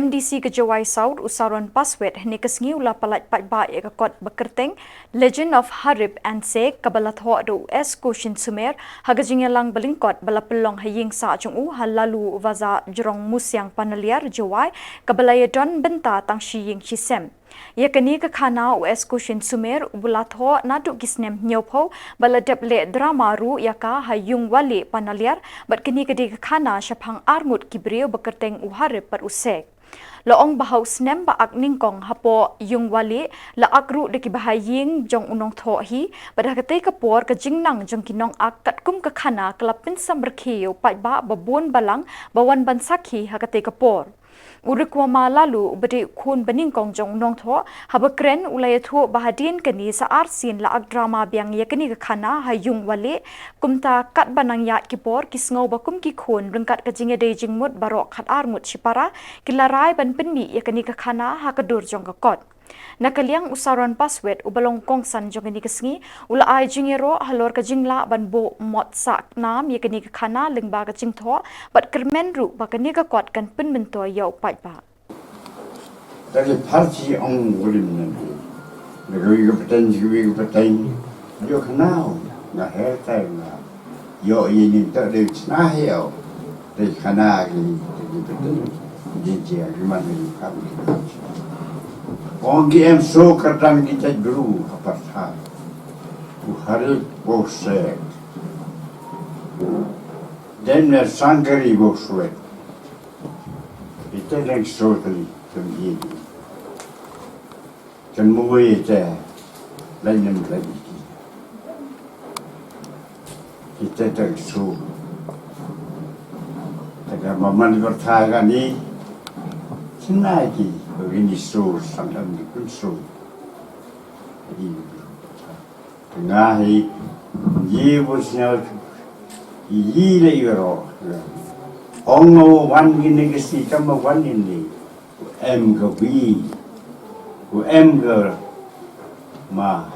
MDC ke Jowai South usaron paswet ni kesngi ula palat patba ya kot bekerteng Legend of Harib and se kabalat ho do US Kushin Sumer hagajing lang belingkot bala pelong haying sa chung halalu waza jurong musyang panaliar Jowai kabalaya don benta tang shiying shisem. Yakani ke khana US Kushin Sumer ubulat ho nadu gisnem nyopo bala deble drama ru yaka hayung wali panaliar bat kini ke di khana syapang armut kibrio bekerteng uharib per usek. Loong bahau snem ba ak ningkong hapo yung wali la akru de kibahaying jong unong tho hi pada kate kapor ke jingnang jong kinong ak kat kum ke khana kelapin samberkhiu pai ba babun balang bawan bansakhi hakate kapor. Urikwa lalu beri kun beningkong jong nong tho habakren ulaya tho bahadin keni sa arsin la ak drama biang yakani ke khana hayung wali kumta kat banang ya kipor kisngau bakum ki khun rengkat ke jinge de jingmut barok khat armut sipara kilarai ban penmi yakani ke khana hakadur jong ke kot. Nakaliang usaron paswet ubalong kongsan jong ini kesngi ula ai jingero halor ke jingla ban bo mot sak nam yakani ke khana lengba ke jingtho bat kermen ru bakani ke kot kan pen bento yau pai ba. Dari parti ong ulim nanti. Negeri ke petang yo kenal na hetai na yo ini tak ada cenah yo dari khana ke petang dia gimana ni kami. Orang game so kadang kita dulu apa sah, Harib bosek, dan sangkari bosek, itu yang so tadi terjadi. Semua itu lain lagi. Kita tak so, tapi maman bertanya ni, senang begini so sangat pun so. Jadi tengah ye bosnya ye le yoro. Ongo wan gini kesi kamu wan ini. M ke B, M ke ma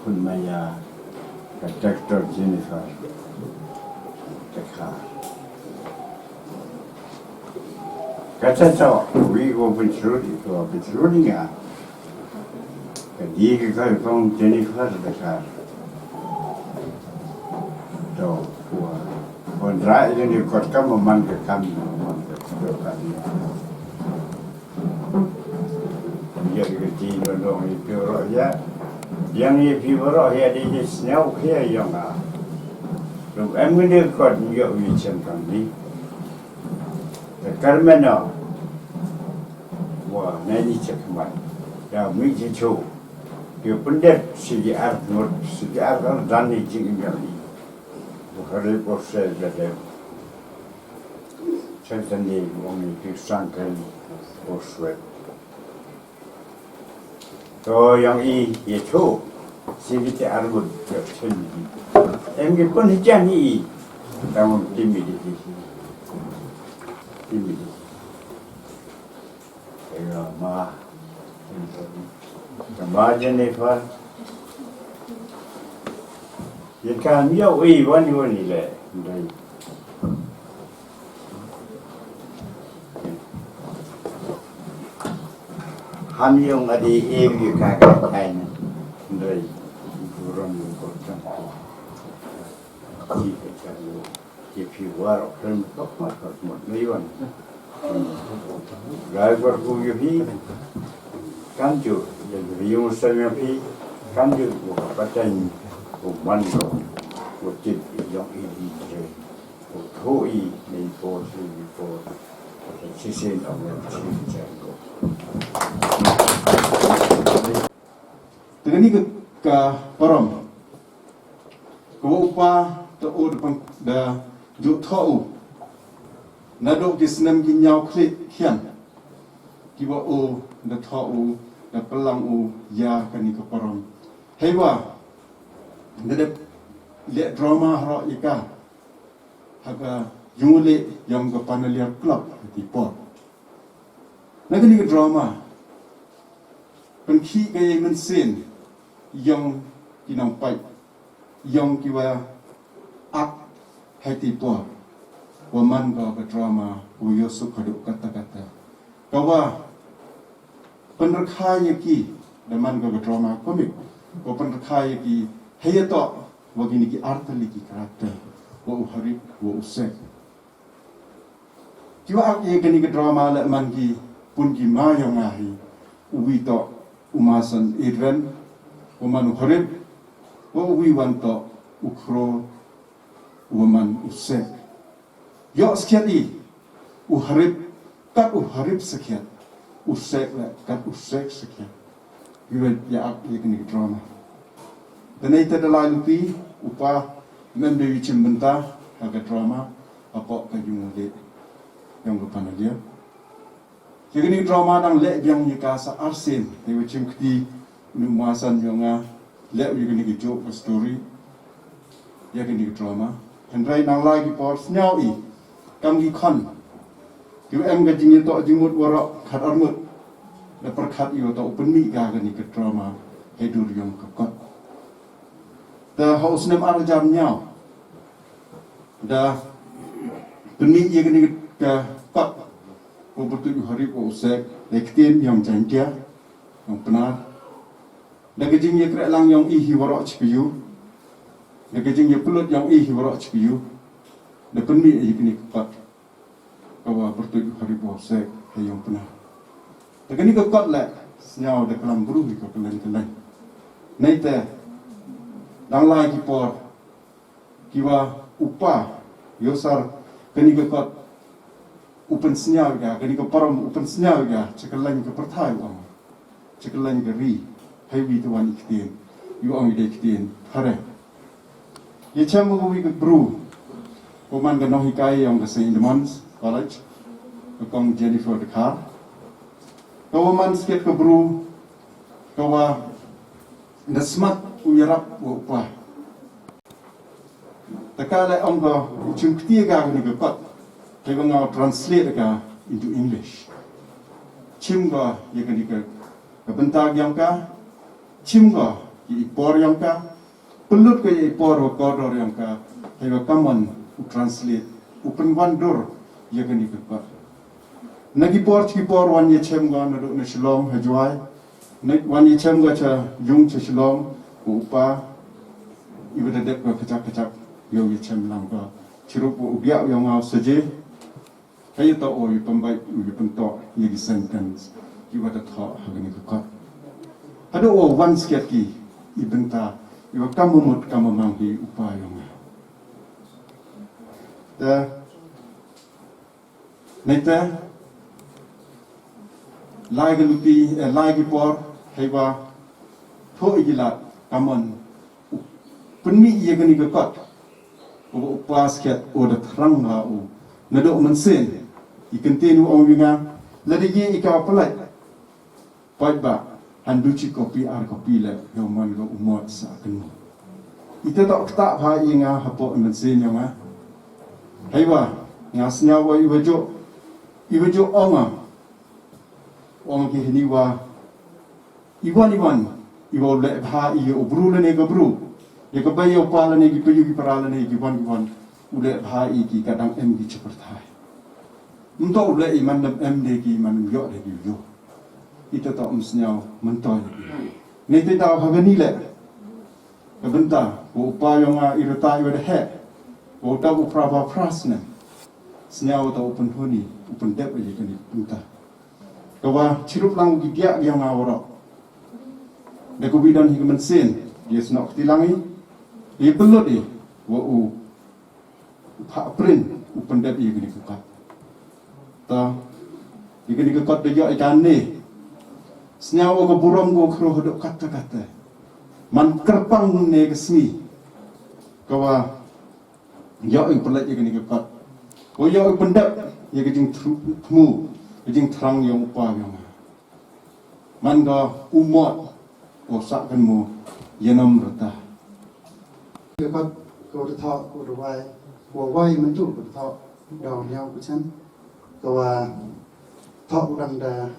kun maya ke Dr. Jennifer Dekar. Kata tahu, we go pencuri ya. Dia kita pun Jennifer dekat. Tahu, kontrak ini kot kamu man ke kami, Dia kerja dong itu roh ya. Yang itu roh ya dia senau kia yang ah. Lalu emang kot juga macam kami. Karena wah, nanti cakap, ya mungkin tu, dia pendek sejarah dan jingga ni, bukan proses jadi. Saya sendiri orang itu sangkal proses. So yang itu sejarah arbut macam ni. Enggak pun hijan ni, tahu timid di sini. Ma, kembali Jennifer. Jika dia wani le, kami yang ada ibu kakak kain, dari kurang kurang. Jika kalau jika war orang tak makan meliwan. Driver ko yuhi kanju jadi yung saya pi kanju ko patay ko mango ko tip yung ini je ko thoi ni po sisin ang sisin ko. Dengan ni ke param ko upa to depan da juk thau nadok kisnem ginyau klik hian kiwa o da thau da pelang o ya kani ke param hewa ndade le drama ro ika haga yule yang ke panalia club di port nagani ke drama penki ke men sen yang kinang pai yang kiwa ak hati port Waman ka drama uyo sukaduk kata-kata Kawa penerkaya ki daman ko drama komik ko penerkaya ki hayato wagini ki artali ki karakter wa Harib wa usek kiwa ak ye gani ke drama la man ki pun ki ma yang ahi uwi to umasan idren uman Harib wa uwi wan to ukro uman usek yo sekian Harib kat Harib sekian usek la kat usek sekian iwet ya ak ye gani ke drama dan itu adalah lupi upah memberi cembenta agak drama apa kajung de yang kepada dia. Jadi ni drama dang lek yang ni kasa arsen de wicim kti numasan yang lek you ni joke story ya ni drama hendrai nang lagi por snyau I kam gi kon you em ga jing to jimut warok khat armut da perkhat you to open mi ga ni ke drama hedur yang kekot da haus nem arjam nyau da penni ye ni ke kot ko betul Harib ko usek lektin yang jantia yang benar da gejing ye krek lang yang I hiwarok chpiu da gejing ye pulut yang I hiwarok chpiu da penni ye ni kot kawa betul Harib ko usek yang benar da gani ko kot la nyau da kelam buru ko kelen naite dang lai ki por kiwa upa yosar kani ke kot upen senyau ga kani ke param upen senyau ga cekalan ke perthai wang cekalan ke ri heavy to one iktin you only de iktin hare ye chamu wi ke bru koman ga no hikai yang ke St. Edmunds College kong Jennifer de Car kawaman sket ke bru kawa na smart uyarap upah takala onggo chungti ga ni ke kot ke ngau translate ga into English chimga ye ke ni ke bentag yang ka chimga ye ipor yang ka pelut ke ye ipor kodor yang ka ke common translate open one door ye ke ni ke kot nagi por chi por wan ye chimga na do na Shillong Jowai wan ye chimga cha jung cha Shillong upa ibu dedek ko kecak-kecak yo ye chem lang ko chirup ubiak yo ngau seje kai to o yu pembai yu pento ye sentence ibu da tho hagani ko ado o one sket ki ibenta yo kamumut kamamang hi upa yo nga da neta lagi lupi lagi por haiba tho igilat kaman penmi ye gani ke kot o pas ket o da thrang ha o nado mensen ikentenu o winga ladigi ikaw palai ba handuchi kopi ar kopi le yo man go umot sa kan ite tak ta pha inga hapo mensen yo nga haiwa ngasnya wa iwajo onga ki hiniwa iwan iwo le bha I obru le ne gabru ye ka bayo pala ne gi payu gi parala ne gi wan ule bha I ki kadang em gi chaperthai unto ule I man em de gi man yo de gi yo ita ta umsnyao mentoy ne te ta hagani le ka benta ko pa yo nga irata I de he ko ta ko prava prasne snyao ta open honi open dep ye kani benta kawa chirup lang gi dia yang ngawro Deko bidan hingga mensen, dia senok tilangi, dia belut wa pak print, pendap ia gini kukat. Ta, ia gini kukat dia ikan ni, senyawa ke buram go kro hodok kata-kata, man kerpang ne kesmi, kawa, ia pelat ia gini kukat, ia pendap ia gini temu, gini terang yang upah yang, man ga umot osak kan mo yenam rata lepas kau dah kau wai mentu kau dah daun yang kucing kau thọ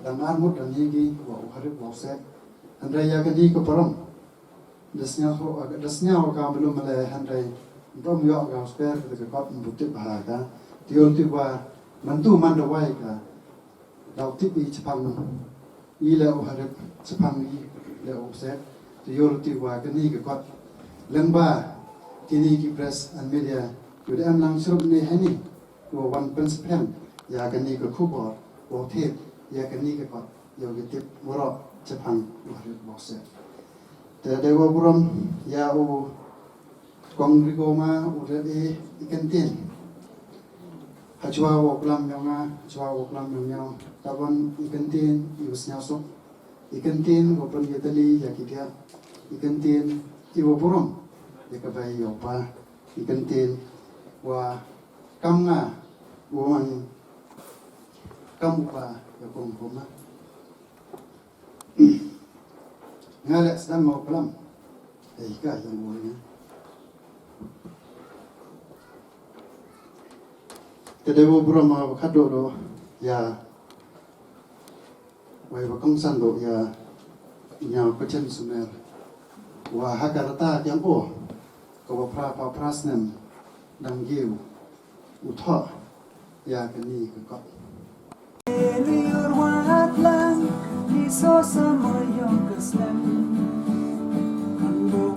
đằng armut đằng higi kau Harib kau set Andai ya kadi kau peram dasnya kau belum mele Andai untuk miak kau spare kita kau butuh bahagia tiol tu kau mentu mandawai kau เราที่ปีจะพังอีแล้วหารึจะพังอีแล้วเสร็จจะโยนตีว่ากันนี่ก็เรื่องบ้าที่นี่ที่เพรสและมีเดียอยู่ในอำนาจสรุปในให้นี่ว่าวันเป็นสเปนอยากกันนี่ก็คู่บอดว่าเทศอยากกันนี่ก็อยากติดวรจะพังว่ารึบอกเสร็จแต่เดี๋ยวบุรุษยาอูกองริโกมาอุดเออีกันเตียนฮัจวาวกลำยองาจวาวกลำยองตะวันอีกันเตียนอยู่สยามสุขอีกันเตียนก็เป็นยาตลียากิเดียอีกันเตียนอีวบุรุษยากไปยอปาอีกันเตียนว่ากำงาวันกำอุปายากงผมนะงาเล็กสดามอกลำไอ้ก็ยังโวยนะแต่เดี๋ยวบุรุษมาขัดโดยาไว้ว่าคงสันโดยาเงาก็เช่นสุนัขว่าฮักการตายังโอก็ว่าพระสเนมดังยิวอุทธยากันนี่ก็Liur wahat lang, di so sa moyong kaslan. Kando